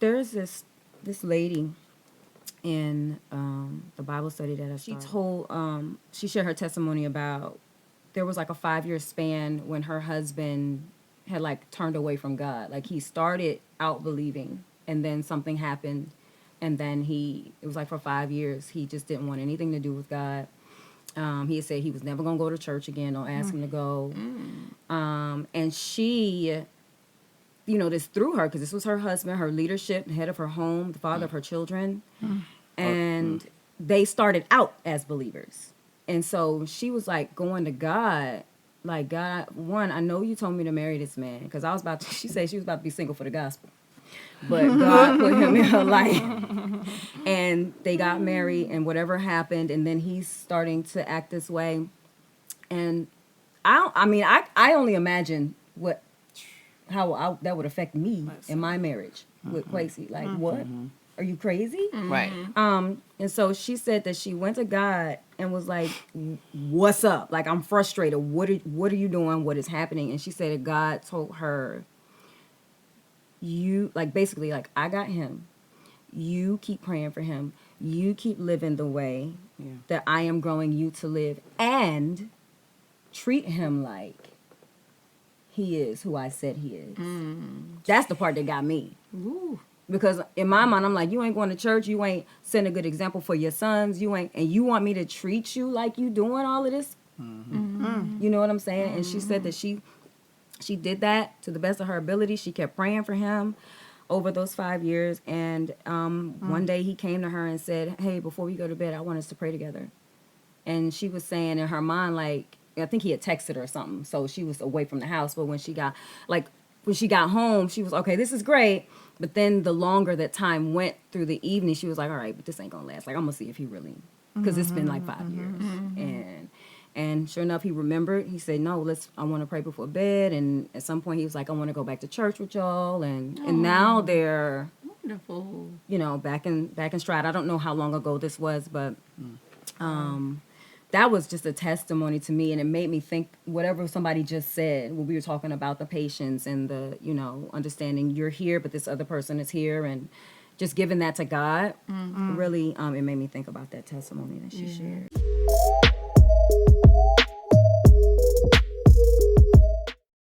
there's this lady in the Bible study that she shared her testimony about there was like a 5-year span when her husband had like turned away from God. Like he started out believing and then something happened and then it was like for 5 years, he just didn't want anything to do with God. He had said he was never going to go to church again. Don't ask him to go. And she, this through her, because this was her husband, her leadership, the head of her home, the father of her children. And they started out as believers. And so she was like going to God, like, God, one, I know you told me to marry this man, because she said she was about to be single for the gospel. But God put him in her life. And they got married and whatever happened, and then he's starting to act this way. And I only imagine how that would affect me in my marriage with Quasi. Like, what? Are you crazy? Right. And so she said that she went to God and was like, what's up? Like, I'm frustrated. What are you doing? What is happening? And she said that God told her, basically, I got him. You keep praying for him. You keep living the way that I am growing you to live, and treat him like he is who I said he is. That's the part that got me. Ooh. Because in my mind, I'm like, you ain't going to church. You ain't setting a good example for your sons. And you want me to treat you like you doing all of this? You know what I'm saying? And she said that she did that to the best of her ability. She kept praying for him over those 5 years. And one day he came to her and said, hey, before we go to bed, I want us to pray together. And she was saying in her mind, like, I think he had texted her or something. So she was away from the house. But when she got home, she was, okay, this is great. But then the longer that time went through the evening, she was like, all right, but this ain't going to last. Like, I'm going to see if he really, because it's been like 5 years. And sure enough, he remembered. He said, no, I want to pray before bed. And at some point, he was like, I want to go back to church with y'all. And now they're, wonderful. Back in stride. I don't know how long ago this was, but that was just a testimony to me. And it made me think whatever somebody just said when we were talking about the patience and the, understanding you're here, but this other person is here. And just giving that to God, really, it made me think about that testimony that she shared.